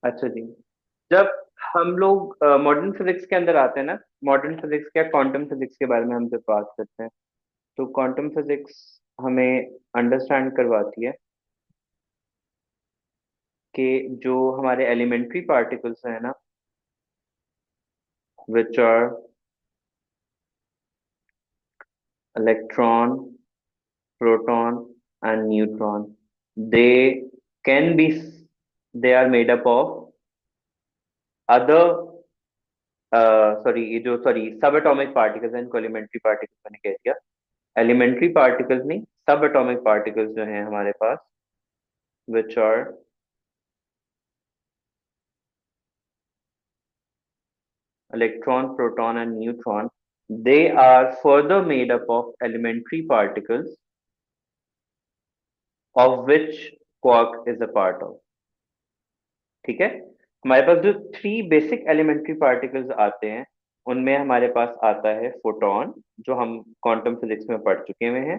अच्छा जी। जब हम लोग मॉडर्न फिजिक्स के अंदर आते हैं ना, मॉडर्न फिजिक्स या क्वांटम फिजिक्स के बारे में हम जब बात करते हैं, तो क्वांटम फिजिक्स हमें अंडरस्टैंड करवाती है कि जो हमारे एलिमेंट्री पार्टिकल्स हैं ना, which are electron, proton and neutron, they can be, they are made up of other, sorry, ये जो सॉरी सब एटॉमिक पार्टिकल्स हैं, इनको एलिमेंट्री पार्टिकल्स मैंने कह दिया, एलिमेंट्री पार्टिकल्स नहीं, सब एटॉमिक पार्टिकल्स जो हैं हमारे पास, which are electron, proton, and neutron, they are further made up of elementary particles of which quark is a part of. ठीक है। हमारे पास जो थ्री बेसिक एलिमेंट्री पार्टिकल्स आते हैं, उनमें हमारे पास आता है फोटॉन, जो हम क्वांटम फिजिक्स में पढ़ चुके हुए हैं।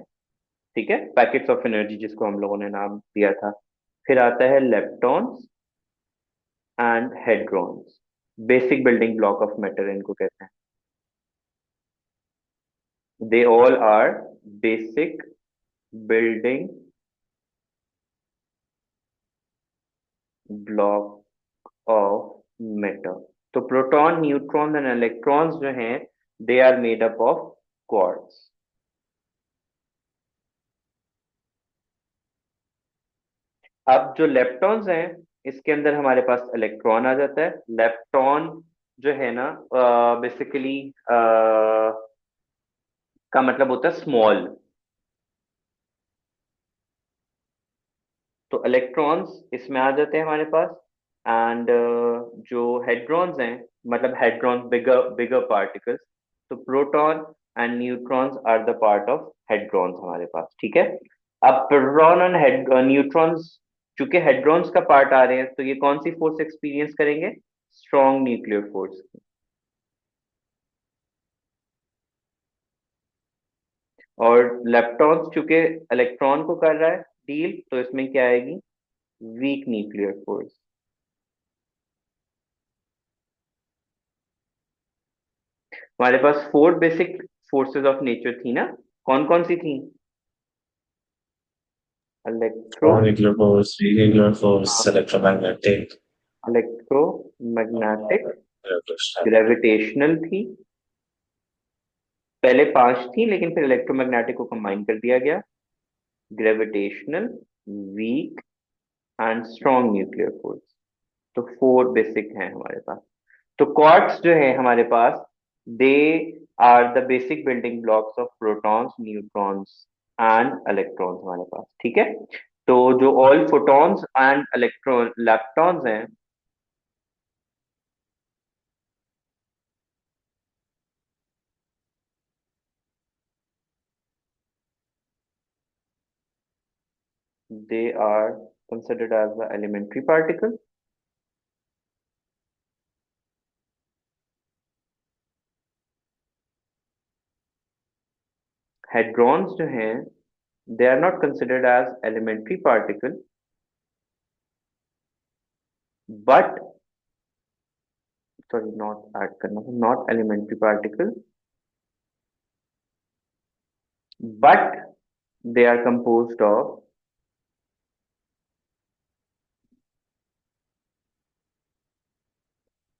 ठीक है, पैकेट्स ऑफ एनर्जी जिसको हम लोगों ने नाम दिया था। फिर आता है leptons and hadrons, basic building block of matter इनको कहते हैं। They all are basic building block of matter. तो प्रोटॉन, न्यूट्रॉन एंड इलेक्ट्रॉन्स जो हैं, they are made up of quarks. अब जो लेप्टॉन्स हैं, इसके अंदर हमारे पास इलेक्ट्रॉन आ जाता है। लेप्टॉन जो है ना, बेसिकली का मतलब होता है स्मॉल। तो इलेक्ट्रॉन्स इसमें आ जाते हैं हमारे पास। एंड जो हेड्रॉन्स हैं, मतलब हेड्रॉन्स बिगर बिगर पार्टिकल्स, तो proton and neutrons are the part of hadrons हमारे पास। ठीक है। अब प्रोटॉन एंड न्यूट्रॉन्स, चूंकि हेड्रॉन्स का पार्ट आ रहे हैं, तो ये कौन सी फोर्स एक्सपीरियंस करेंगे? Strong nuclear force. और लेप्टॉन्स चूंकि इलेक्ट्रॉन को कर रहा है डील, तो इसमें क्या आएगी? Weak nuclear force. हमारे पास four basic forces of nature थी ना, कौन कौन सी थी? Electro, Strong nuclear force, weak nuclear force, electromagnetic, electromagnetic, gravitational. Gravitational थी। पहले पांच थी, लेकिन फिर इलेक्ट्रोमैग्नेटिक को कंबाइन कर दिया गया। Gravitational, weak and strong nuclear force. तो फोर बेसिक हैं हमारे पास। तो क्वार्ट्स जो है हमारे पास, they are the basic building blocks of protons, neutrons and electrons हमारे पास। ठीक है। तो जो all photons and electron leptons हैं, they are considered as the elementary particle. Hadrons जो हैं, they are not considered as elementary particle, but sorry, not add करना है, not elementary particle, but they are composed of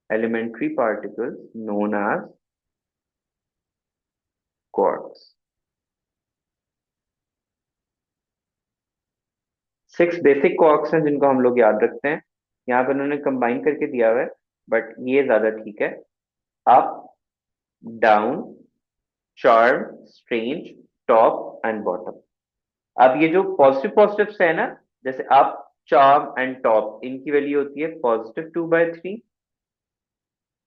elementary particles known as quarks। Six basic quarks हैं जिनको हम लोग याद रखते हैं। यहाँ पर उन्होंने कंबाइन करके दिया हुआ है, बट ये ज्यादा ठीक है। Up, down, charm, strange, top and bottom. अब ये जो पॉजिटिव पॉजिटिव है ना, जैसे अप, चार्म एंड टॉप, इनकी वैल्यू होती है +2/3।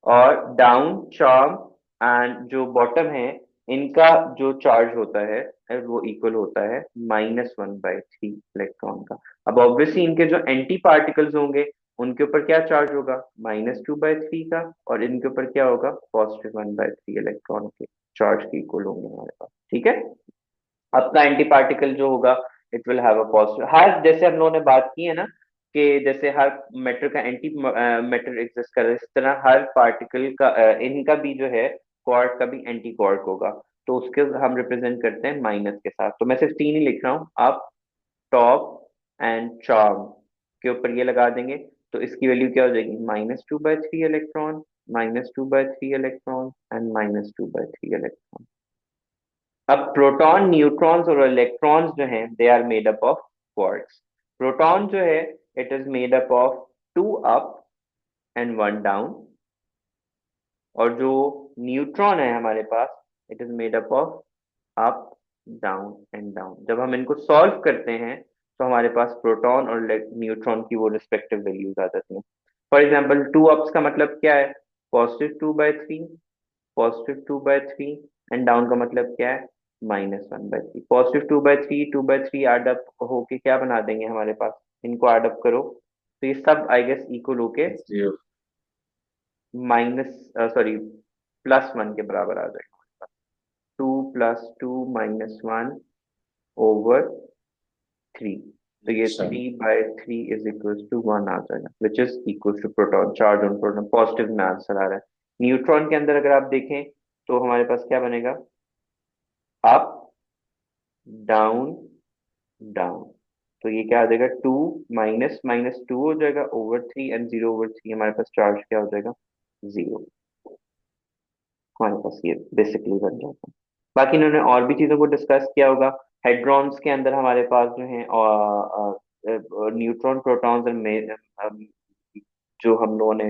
और डाउन, चार्म एंड जो बॉटम है, इनका जो चार्ज होता है वो इक्वल होता है -1/3 इलेक्ट्रॉन का। अब ऑब्वियसली इनके जो एंटी पार्टिकल्स होंगे, उनके ऊपर क्या चार्ज होगा? -2/3 का। और इनके ऊपर क्या होगा? +1/3 इलेक्ट्रॉन के चार्ज के इक्वल होंगे हमारे पास। ठीक है। अपना एंटी पार्टिकल जो होगा, it will have a positive, हर जैसे हम लोगों ने बात की है ना, कि जैसे हर मैटर का एंटी मैटर एग्जिस्ट कर रहा है, इस तरह हर पार्टिकल का इनका भी जो है क्वार्क का भी एंटी क्वार्क होगा। तो उसके हम रिप्रेजेंट करते हैं माइनस के साथ। तो मैं सिर्फ तीन ही लिख रहा हूँ, आप टॉप एंड चार्म के ऊपर ये लगा देंगे। तो इसकी वैल्यू क्या हो जाएगी, -2/3 इलेक्ट्रॉन, -2/3 इलेक्ट्रॉन एंड -2/3 इलेक्ट्रॉन। अब प्रोटॉन, न्यूट्रॉन्स और इलेक्ट्रॉन्स जो हैं they are made up of quarks. Proton जो है it is made up of 2 up and 1 down, और जो न्यूट्रॉन है हमारे पास it is made up of up down and down. जब हम इनको सॉल्व करते हैं तो हमारे पास प्रोटॉन और न्यूट्रॉन की वो रिस्पेक्टिव वैल्यूज आ जाती हैं। फॉर एग्जाम्पल 2 अप्स का मतलब क्या है, +2/3, +2/3, एंड डाउन का मतलब क्या है, -1/3। +2/3, 2/3 एड अप होके क्या बना देंगे हमारे पास, इनको एड अप करो तो ये सब आई गेस इक्वल होके Zero. माइनस सॉरी +1 के बराबर आ जाएगा। 2 + 2 - 1/3। तो ये Sure. 3/3 इज इक्वल टू 1 आ जाएगा, which is equal to proton charge on proton. Positive में आंसर आ रहा है। न्यूट्रॉन के अंदर अगर आप देखें तो हमारे पास क्या बनेगा, अप डाउन डाउन। तो ये क्या आ जाएगा, 2 माइनस माइनस 2 हो जाएगा /3 एंड 0/3 हमारे पास चार्ज क्या हो जाएगा, 0। हमारे पास ये बेसिकली बन जाता है। बाकी इन्होंने और भी चीजों को डिस्कस किया होगा। हेड्रॉन्स के अंदर हमारे पास जो है न्यूट्रॉन, प्रोटॉन्स और जो हम लोगों ने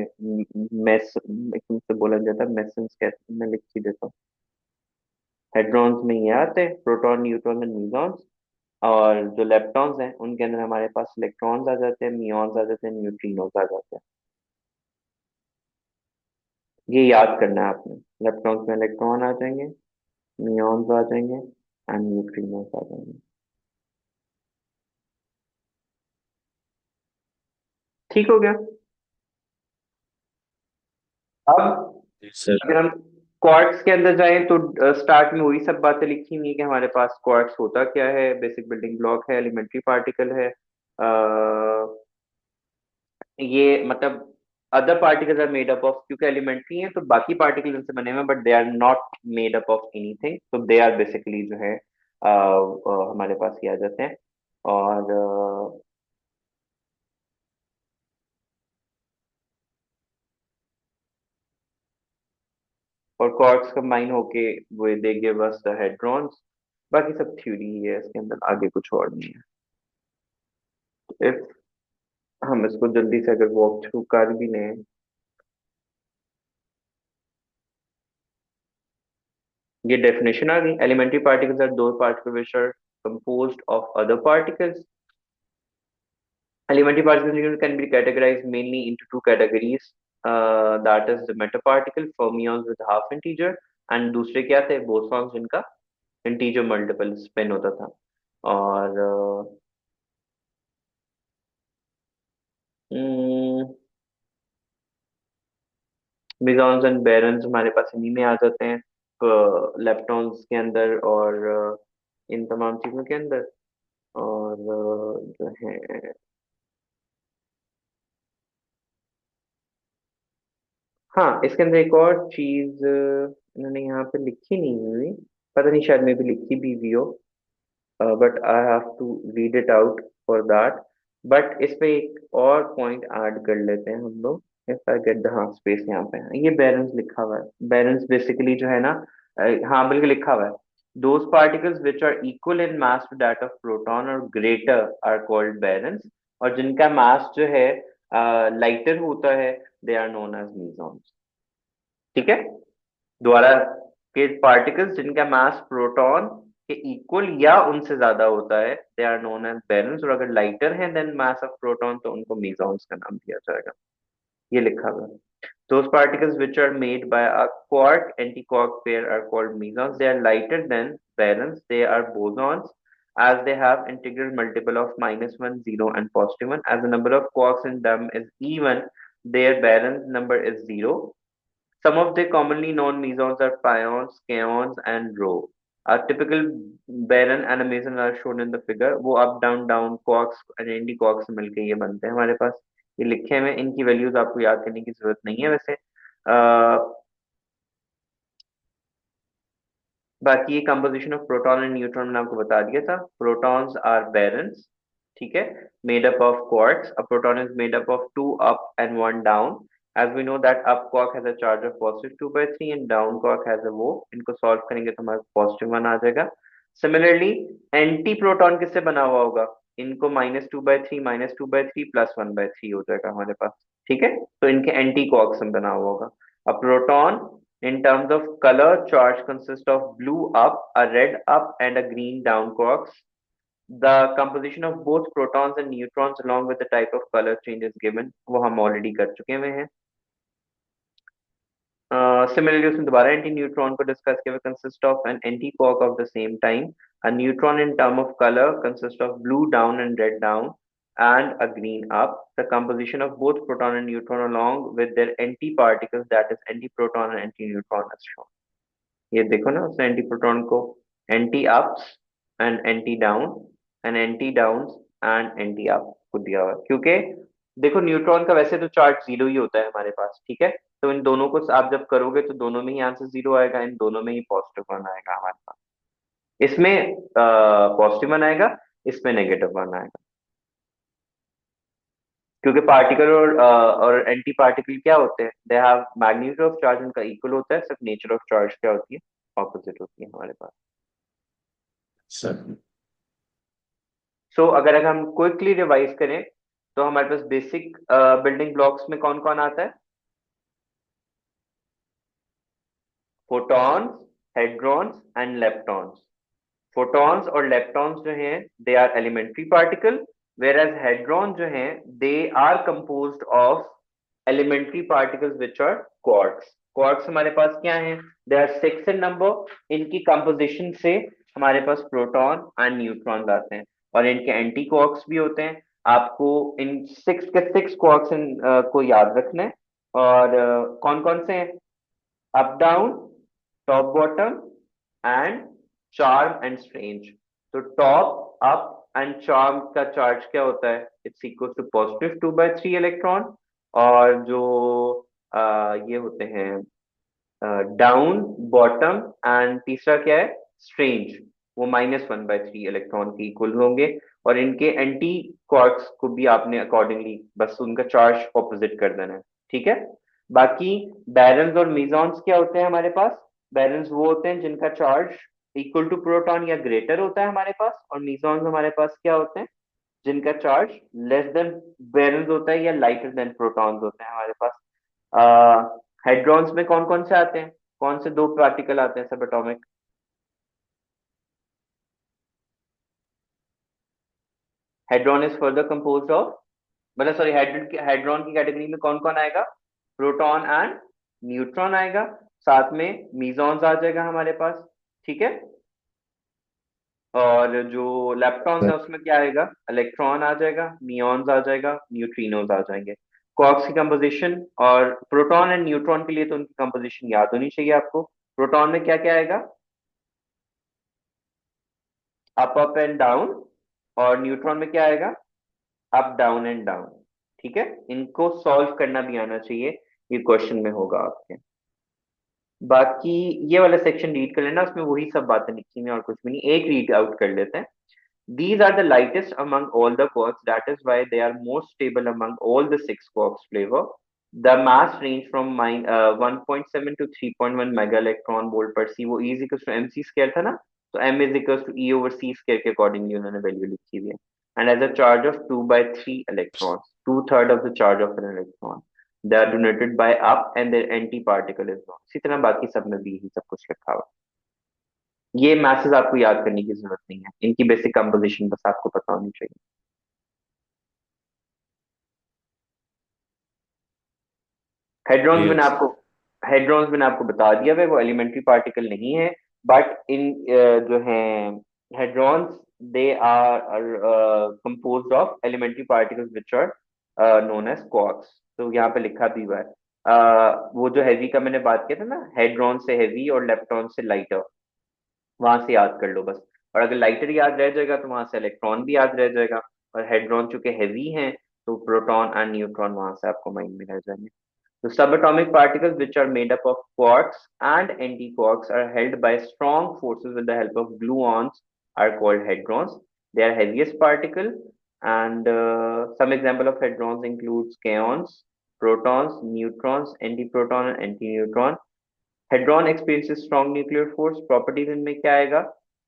मेस एकदम से बोला जाता है, मेसन्स कहते हैं, मैं लिख ही देता हूँ। हेड्रॉन्स में ये आते हैं प्रोटॉन, न्यूट्रॉन एंड न्यूट्रॉन्स। और जो लेप्टॉन्स हैं उनके अंदर हमारे पास इलेक्ट्रॉन्स आ जाते हैं, म्यून्स आ जाते हैं, न्यूट्रिनोस आ जाते हैं। ये याद करना है आपने। लेप्टॉन्स में इलेक्ट्रॉन आ जाएंगे, म्यून्स आ जाएंगे एंड न्यूट्रिनोस आ जाएंगे। ठीक हो गया। अब Sir. अगर हम क्वार्ट्स के अंदर जाएं तो स्टार्ट में वही सब बातें लिखी हुई है कि हमारे पास क्वार्ट्स होता क्या है, बेसिक बिल्डिंग ब्लॉक है, एलिमेंट्री पार्टिकल है। ये मतलब other particles are made up of, क्योंकि एलिमेंट्री हैं तो बाकी पार्टिकल्स इनसे बने हुए हैं, but they are not made up of anything. तो दे आर बेसिकली जो है हमारे पास ये आ जाते हैं। और क्वार्क्स कंबाइन होके वो they give us the hadrons. बाकी सब थ्योरी ही है, इसके अंदर आगे कुछ और नहीं है। इफ हम इसको जल्दी से अगर वॉक थ्रू कर भी लें, ये डेफिनेशन आ गई। एलिमेंट्री पार्टिकल्स आर दो particle which are composed of other particles. Elementary particles can be categorized mainly into two categories. That is the matter particle, fermions with half integer, and दूसरे क्या थे, bosons जिनका integer multiple spin होता था। और मिजॉन्स and barons हमारे पास इन्हीं में आ जाते हैं, लेप्टॉन्स के अंदर और इन तमाम चीजों के अंदर। और जो है, हाँ इसके अंदर एक और चीज इन्होंने यहाँ पे लिखी नहीं हुई, पता नहीं शायद में भी लिखी भी हुई हो, but I have to read it out for that. But इस पे एक और पॉइंट ऐड कर लेते हैं हम लोग। इफ आई गेट द, हाँ स्पेस यहाँ पे है, ये बैलेंस लिखा हुआ है। बैलेंस बेसिकली जो है ना, हाँ बिल्कुल लिखा हुआ है, those particles which are equal in mass to that of proton और ग्रेटर आर कॉल्ड बैलेंस। और जिनका मास जो है लाइटर होता है they are known as mesons. ठीक है, द्वारा के पार्टिकल्स जिनका मास प्रोटॉन के इक्वल या उनसे ज्यादा होता है they are known as baryons, और अगर लाइटर है देन मास ऑफ प्रोटॉन तो उनको मीजॉन्स का नाम दिया जाएगा। ये लिखा हुआ है। Those particles which are made by a quark antiquark pair are called mesons. They are lighter than valence. They are bosons as they have integral multiple of -1, 0, and +1. As the number of quarks in them is even, their valence number is 0. Some of the commonly known mesons are pions, kaons, and rho. typical baron and a meson are shown in the figure. वो up down down quarks and anti quarks मिलके ये बनते हैं हमारे पास। ये लिखे हुए हैं, इनकी वैल्यूज आपको याद करने की जरूरत नहीं है वैसे। बाकी ये composition of proton and neutron मैंने आपको बता दिया था। प्रोटॉन्स आर बैरन्स, ठीक है, made up of quarks. A proton is made up of two up and one down. As we know that up quark has a charge of positive 2/3 and down quark has a वो। इनको solve करेंगे तो हमारे positive 1 आ जाएगा। Similarly anti proton किससे बना हुआ होगा? इनको -2/3 -2/3 +1/3 हो जाएगा हमारे पास, ठीक है। तो इनके एंटी क्वार्क से बना हुआ होगा। A proton in terms of color, charge consists of blue up, a red up, and a green down quarks. The composition of both protons and neutrons along with the type of color change is given. वो हम already कर चुके हुए हैं। Similarly, उसमें दोबारा anti neutron को discuss किया हुआ consist of an anti quark of the same time. A neutron in term of colour consist of blue down and red down and a green up. The composition of both proton and neutron along with their anti-particles, that is anti-proton and anti-neutron, is shown. ये देखो ना, उसने anti proton को anti ups and anti down and anti downs and anti up को दिया हुआ है। क्योंकि देखो न्यूट्रॉन का वैसे तो चार्ज जीरो ही होता है हमारे पास, ठीक है। तो इन दोनों को आप जब करोगे तो दोनों में ही आंसर जीरो आएगा, इन दोनों में ही पॉजिटिव वन आएगा हमारे पास। इसमें पॉजिटिव वन आएगा, इसमें नेगेटिव वन आएगा। क्योंकि पार्टिकल और एंटी पार्टिकल क्या होते हैं? They have magnitude of charge उनका इक्वल होता है, सिर्फ नेचर ऑफ चार्ज क्या होती है? ऑपोजिट होती है हमारे पास। Sir. अगर हम क्विकली रिवाइज करें तो हमारे पास बेसिक बिल्डिंग ब्लॉक्स में कौन कौन आता है? Photons, hadrons and leptons. Photons और लेप्टॉन्स जो हैं they are elementary particle, where as hadron जो हैं they are composed of elementary particles which are quarks. Quarks हमारे पास क्या हैं? They are 6 in number. इनकी कंपोजिशन से हमारे पास प्रोटॉन एंड न्यूट्रॉन आते हैं, और इनके एंटी क्वार्क्स भी होते हैं। आपको इन 6 के 6 क्वार्क्स को याद रखना है। और कौन कौन से हैं? Up down, top bottom and charm and strange. तो टॉप अप एंड चार्म का चार्ज क्या होता है? It's equal to positive 2/3 electron. और जो ये होते हैं डाउन, बॉटम एंड तीसरा क्या है? स्ट्रेंज, वो -1/3 इलेक्ट्रॉन के इक्वल होंगे। और इनके एंटी क्वार्क्स को भी आपने अकॉर्डिंगली बस उनका चार्ज ऑपोजिट कर देना है, ठीक है। बाकी बैरन्स और मीजॉन्स क्या होते हैं हमारे पास? बैरन्स वो होते हैं जिनका चार्ज इक्वल टू प्रोटॉन या ग्रेटर होता है हमारे पास, और मीजॉन्स हमारे पास क्या होते हैं? जिनका चार्ज लेस देन बैरन्स होता है या लाइटर देन प्रोटॉन्स होते हैं हमारे पास। हाइड्रॉन्स में कौन कौन से आते हैं? कौन से दो पार्टिकल आते हैं subatomic? Hadron is further composed of, मतलब सॉरी, हाइड्रॉन की कैटेगरी में कौन कौन आएगा? प्रोटॉन एंड न्यूट्रॉन आएगा, साथ में मीजॉन्स आ जाएगा हमारे पास, ठीक है। और जो लेप्टॉन्स है उसमें क्या आएगा? इलेक्ट्रॉन आ जाएगा, नियॉन्स आ जाएगा, न्यूट्रिनोज आ जाएंगे। क्वार्क्स की कंपोजिशन, और प्रोटॉन एंड न्यूट्रॉन के लिए तो उनकी कंपोजिशन याद होनी चाहिए आपको। प्रोटॉन में क्या क्या आएगा? Up up and down. और न्यूट्रॉन में क्या आएगा? अप डाउन एंड डाउन, ठीक है। इनको सॉल्व करना भी आना चाहिए, ये क्वेश्चन में होगा आपके। बाकी ये वाला सेक्शन रीड कर लेना, उसमें वही सब बातें लिखी हुई हैं और कुछ भी नहीं। एक रीड आउट कर लेते हैं। These are the lightest among all the quarks. That is why they are most stable among all the six quarks flavor. The mass range from 1.7 to 3.1 mega electron volt per c. वो E is equals to mc square था ना, तो m is equals to E over c square के accordingly उन्होंने value लिखी हुई है। And has a charge of 2/3 electrons, 2/3 of the charge of an electron. They are donated by up and their anti-particle is known. इसी तरह बाकी सब में भी यही सब कुछ लिखा हुआ है। ये मैसेज आपको याद करने की जरूरत नहीं है, इनकी बेसिक कंपोजिशन बस आपको पता होनी चाहिए। हेड्रॉन्स मैंने Yes. आपको हेड्रॉन्स मैंने आपको बता दिया है, वो एलिमेंट्री पार्टिकल नहीं है। बट इन जो हैं hadrons, they are composed of elementary particles which are known as quarks. तो यहाँ पे लिखा भी हुआ है। वो जो हैवी का मैंने बात किया था ना, हेड्रॉन से हैवी और लेप्टॉन से लाइटर, वहां से याद कर लो बस। और अगर लाइटर याद रह जाएगा तो वहां से इलेक्ट्रॉन भी याद रह जाएगा। और हेड्रॉन चूंकि हैवी हैं तो प्रोटॉन एंड न्यूट्रॉन वहां से आपको माइंड में रह जाएंगे। The subatomic particles, which are made up of quarks and antiquarks, are held by strong forces with the help of gluons, are called hadrons. They are heaviest particle, and some example of hadrons includes kaons, protons, neutrons, antiproton, and antineutron. Hadron experiences strong nuclear force. Properties इनमें क्या आएगा?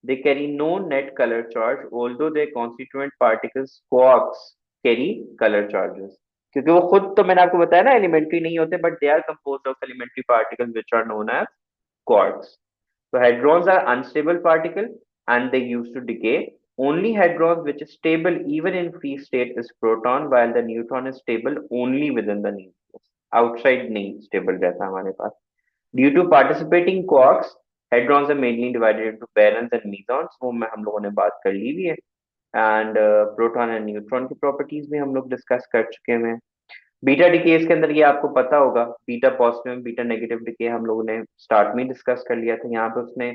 They carry no net color charge, although their constituent particles quarks carry color charges. क्योंकि वो खुद तो मैंने आपको बताया ना एलिमेंट्री नहीं होते, but they are composed of elementary particles which are known as quarks. So hadrons are unstable particle and they used to decay. Only hadron which is stable even in free state is proton, while the neutron is stable only within the nucleus. Outside नहीं stable रहता हमारे पास. Due to participating quarks, hadrons are mainly divided into barons and mesons. वो में हम लोगों ने बात कर ली भी है. एंड प्रोटॉन एंड न्यूट्रॉन की प्रॉपर्टीज भी हम लोग डिस्कस कर चुके हैं. बीटा डिकेज के अंदर ये आपको पता होगा, beta positive beta negative decay हम लोगों ने स्टार्ट में डिस्कस कर लिया था. यहाँ पे उसने,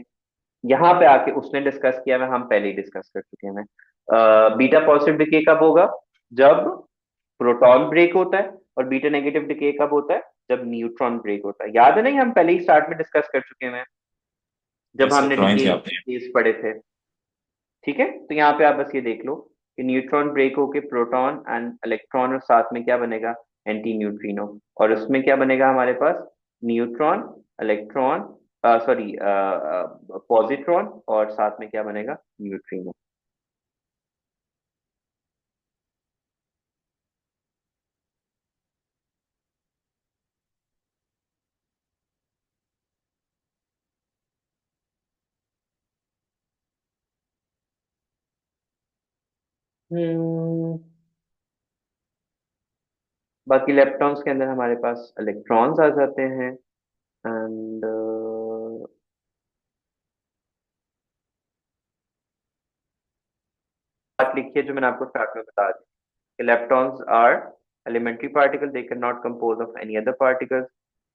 यहाँ पे आके उसने डिस्कस किया है, हम पहले ही डिस्कस कर चुके हैं. बीटा पॉजिटिव डिके कब होगा? जब प्रोटॉन ब्रेक होता है. और बीटा नेगेटिव डिके कब होता है? जब न्यूट्रॉन ब्रेक होता है. याद है नहीं, हम पहले ही स्टार्ट में डिस्कस कर चुके हैं जब यस सर, हमने ड्राइंग थी डिके आपने। केस पढ़े थे. ठीक है, तो यहाँ पे आप बस ये देख लो कि न्यूट्रॉन ब्रेक होके प्रोटॉन एंड इलेक्ट्रॉन और साथ में क्या बनेगा? Anti neutrino. और उसमें क्या बनेगा हमारे पास? न्यूट्रॉन, इलेक्ट्रॉन, सॉरी पॉजिट्रॉन, और साथ में क्या बनेगा? न्यूट्रिनो. हम्म. बाकी इलेक्ट्रॉन्स के अंदर हमारे पास इलेक्ट्रॉन्स आ जाते हैं. एंड बात लिखिए जो मैंने आपको स्टार्ट में बता दी. Leptons are elementary particle. They cannot compose of any other particles.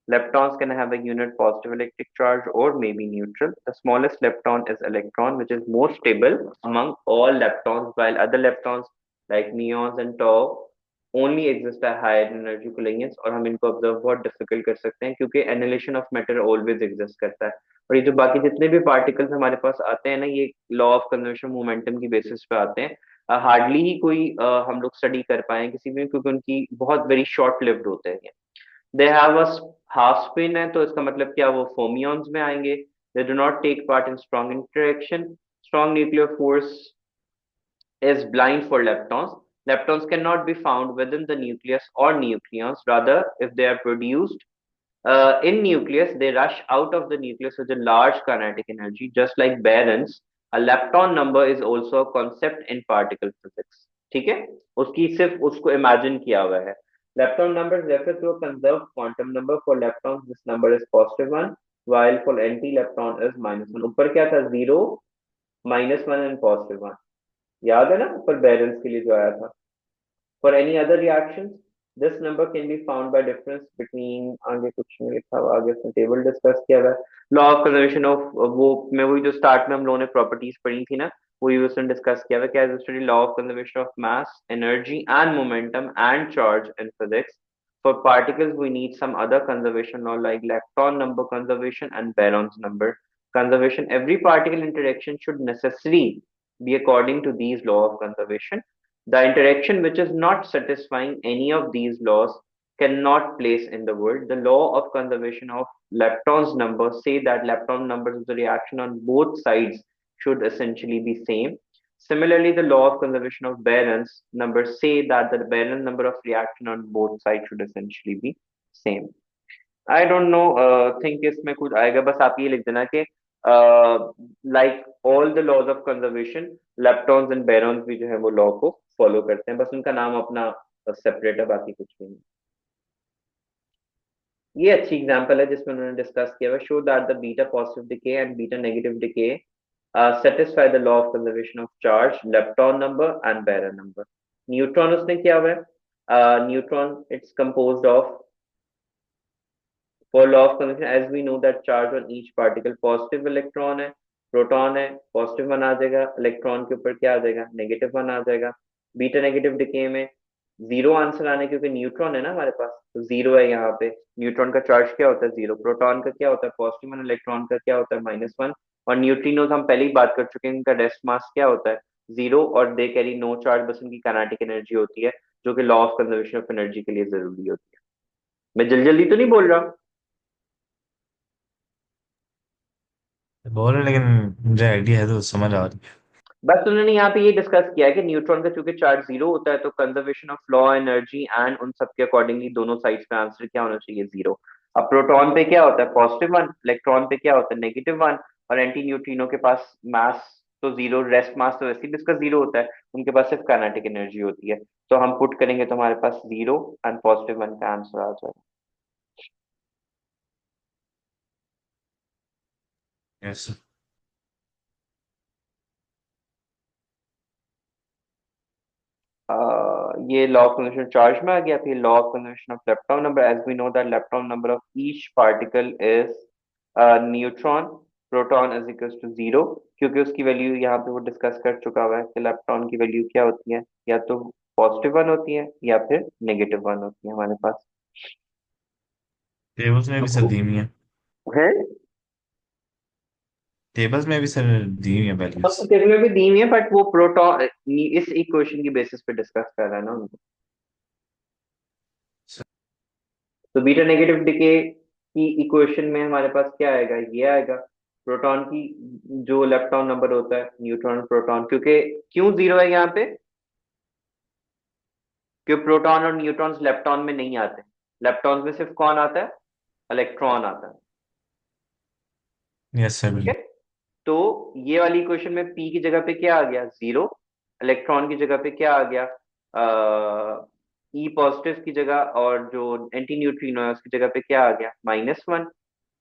Leptons can have a unit positive electric charge or maybe neutral. The smallest lepton is electron, which is more stable among all leptons, while other leptons like muons and tau only exist at higher energy collisions. और हम इनको observe बहुत difficult कर सकते हैं क्योंकि annihilation of matter always exist करता है. और ये जो बाकी जितने भी पार्टिकल्स हमारे पास आते हैं ना, ये लॉ ऑफ कंजर्वेशन मोमेंटम की बेसिस पे आते हैं. हार्डली ही कोई हम लोग स्टडी कर पाए किसी में, क्योंकि उनकी बहुत वेरी शॉर्ट लिव्ड होते हैं. They have a half spin है, तो इसका मतलब क्या? वो फोमियंस में आएंगे. They do not take part in strong interaction. Strong nuclear force is blind for leptons. Leptons cannot be found within the nucleus or nucleons. Rather, if they are produced in nucleus, they rush out of the nucleus with a large kinetic energy, just like barons. A lepton number is also a concept in particle physics. ठीक है, उसकी सिर्फ उसको imagine किया हुआ है. lepton number is referred to a conserved quantum number. For leptons this number is positive one, while for anti lepton is minus one. ऊपर क्या था? Zero, minus one and positive one. याद है ना ऊपर बैलेंस के लिए जो आया था. For any other reaction this number can be found by difference between, आगे कुछ नहीं लिखा हुआ, आगे उसने टेबल डिस्कस किया हुआ है. लॉ ऑफ कंजर्वेशन ऑफ, वो मैं वही जो स्टार्ट में हम लोगों ने प्रॉपर्टीज पढ़ी थी ना, वही उसने डिस्कस किया हुआ. क्या है? Study law of conservation of mass, energy and momentum and charge in physics. For particles, we need some other conservation law like lepton number conservation and Baron's number conservation. Every particle interaction should necessarily be according to these law of conservation. The interaction which is not satisfying any of these laws cannot place in the world. The law of conservation of lepton's number say that lepton numbers of the reaction on both sides should essentially be same. Similarly, the law of conservation of Barron's numbers say that the Barron number of reaction on both sides should essentially be same. I don't know, think इसमें कुछ आएगा. बस आप ये लिख देना कि like all the laws of conservation, leptons and baryons भी जो है वो लॉ को फॉलो करते हैं. बस उनका नाम अपना सेपरेट है, बाकी कुछ भी नहीं. ये अच्छी एग्जांपल है जिसमें उन्होंने डिस्कस किया हुआ. Show that the beta positive decay and beta negative decay satisfy the law of conservation of charge, lepton number and Baron number. Neutron उसने किया हुआ है. Neutron it's composed of, for law of conservation, as we know that charge on each particle positive electron है, proton है, +1 आ जाएगा, electron के ऊपर क्या आ जाएगा, -1 आ जाएगा। बीटा नेगेटिव डिके में 0 आंसर आने, क्योंकि न्यूट्रॉन है ना हमारे पास, तो 0 है यहाँ पे। न्यूट्रॉन का चार्ज क्या होता है, 0। प्रोटॉन का क्या होता है, +1। इलेक्ट्रॉन का क्या होता है, -1। और न्यूट्रिनोज हम पहले ही बात कर चुके हैं, इनका रेस्ट मास क्या होता है, 0। और दे कैरी नो चार्ज, बस उनकी काइनेटिक एनर्जी होती है, जो कि law of conservation of energy के लिए जरूरी होती है। मैं जल्दी जल्दी तो नहीं बोल रहा। बोल रहे लेकिन मुझे आइडिया है तो समझ आ रही है। बस उन्होंने यहाँ पे ये डिस्कस किया है कि न्यूट्रॉन का चूंकि चार्ज 0 होता है, तो conservation of law energy and उन सब के अकॉर्डिंगली दोनों साइड्स का आंसर क्या होना चाहिए, 0। अब प्रोटॉन पे क्या होता है, +1। इलेक्ट्रॉन पे क्या होता है, -1। और एंटी न्यूट्रिनो के पास मास तो 0, रेस्ट मास तो वैसे भी इसका 0 होता है, उनके पास सिर्फ काइनेटिक एनर्जी होती है। तो हम पुट करेंगे तो हमारे पास 0 एंड +1 का आंसर आ जाएगा। यस। ये लॉ ऑफ कंजर्वेशन चार्ज में आ गया। फिर law of conservation of lepton number, as we know that lepton number of each particle is neutron, proton is equal to 0। क्योंकि उसकी वैल्यू यहाँ पे वो डिस्कस कर चुका हुआ है कि लेप्टॉन की वैल्यू क्या होती है, या तो +1 होती है या फिर -1 होती है हमारे पास। टेबल्स में भी सर तो दी हुई है। है, टेबल्स में भी सर दी हुई है वैल्यूज। टेबल में भी दी हुई है, बट वो प्रोटॉन इस इक्वेशन की बेसिस पे डिस्कस कर रहा है ना उनको। तो बीटा नेगेटिव डिके की इक्वेशन में हमारे पास क्या आएगा, ये आएगा। प्रोटॉन की जो लेप्टॉन नंबर होता है, न्यूट्रॉन प्रोटॉन, क्योंकि क्यों 0 है यहाँ पे, क्योंकि प्रोटॉन और न्यूट्रॉन्स लेप्टॉन में नहीं आते। लेप्टॉन में सिर्फ कौन आता है, इलेक्ट्रॉन आता है। यस सर ठीक है, बिल्कुल। तो ये वाली इक्वेशन में पी की जगह पे क्या आ गया, 0। इलेक्ट्रॉन की जगह पे क्या आ गया, ई पॉजिटिव की जगह, और जो एंटी न्यूट्रिनो है उसकी जगह पे क्या आ गया, -1।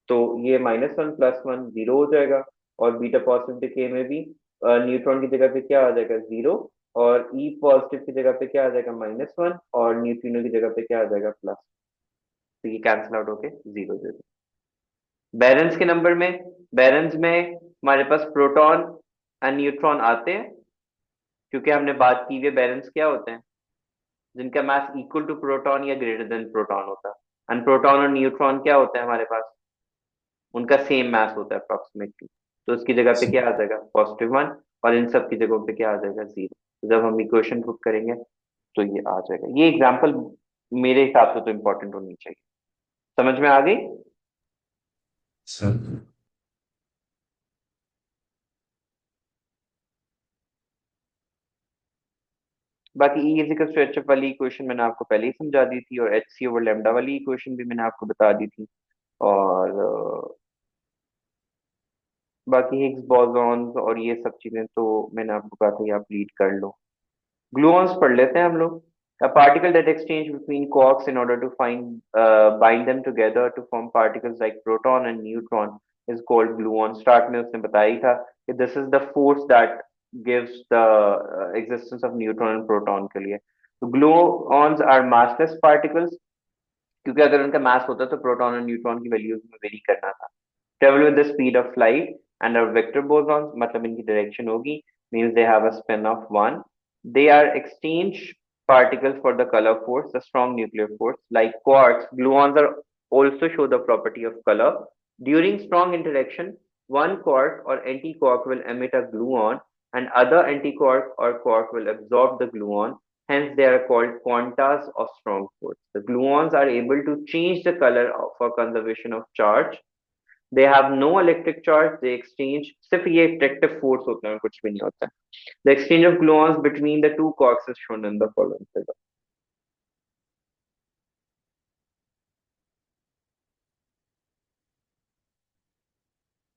तो ये -1 +1 0 हो जाएगा। और बीटा पॉजिटिव डिके में भी न्यूट्रॉन की जगह पे क्या आ जाएगा, 0। और ई पॉजिटिव की जगह पे क्या आ जाएगा, -1। और न्यूट्रिनो की जगह पे क्या आ जाएगा, प्लस। तो ये कैंसिल आउट होके 0 दे दो। बैरेंस के नंबर में, बैरेंस में हमारे पास प्रोटॉन एंड न्यूट्रॉन आते हैं, क्योंकि हमने बात की हुई है बैरेंस क्या होते हैं, जिनका मास इक्वल टू प्रोटॉन या ग्रेटर देन प्रोटॉन होता है। एंड प्रोटॉन और न्यूट्रॉन क्या होता है हमारे पास, उनका सेम मास होता है अप्रोक्सीमेटली। तो उसकी जगह पे क्या आ जाएगा, +1। और इन सब की जगहों पे क्या आ जाएगा, 0। तो जब हम इक्वेशन पुट करेंगे तो ये आ जाएगा। ये एग्जांपल मेरे हिसाब से तो इम्पोर्टेंट होनी चाहिए। समझ में आ गई। सर बाकी E is equal to H F वाली इक्वेशन मैंने आपको पहले ही समझा दी थी, और एच सी ओवर लेमडा वाली इक्वेशन भी मैंने आपको बता दी थी। और बाकी हिग्स बोसॉन्स और ये सब चीजें तो मैंने आपको कहा था, ये आप रीड कर लो। ग्लूऑन्स पढ़ लेते हैं हम लोग। A particle that exchange between quarks in order to bind them together to form particles like proton and neutron is called gluon. Start में उसने बताया ही था कि this is the force that gives the existence of neutron and proton के लिए। तो gluons are massless particles, क्योंकि अगर उनका मास होता तो प्रोटॉन और न्यूट्रॉन की वैल्यूज में वेरी करना था। Travel with the speed of light and are vector bosons, मतलब इनकी डायरेक्शन होगी, means they have a spin of 1। They are exchange particles for the color force, the strong nuclear force. Like quarks, gluons are also show the property of color. During strong interaction, one quark or anti-quark will emit a gluon, and other anti-quark or quark will absorb the gluon. Hence, they are called quantas of strong force. The gluons are able to change the color for conservation of charge. They have no electric charge. They exchange, सिर्फ ये attractive force होता है, कुछ भी नहीं होता है. The exchange of gluons between the two quarks is shown in the following figure.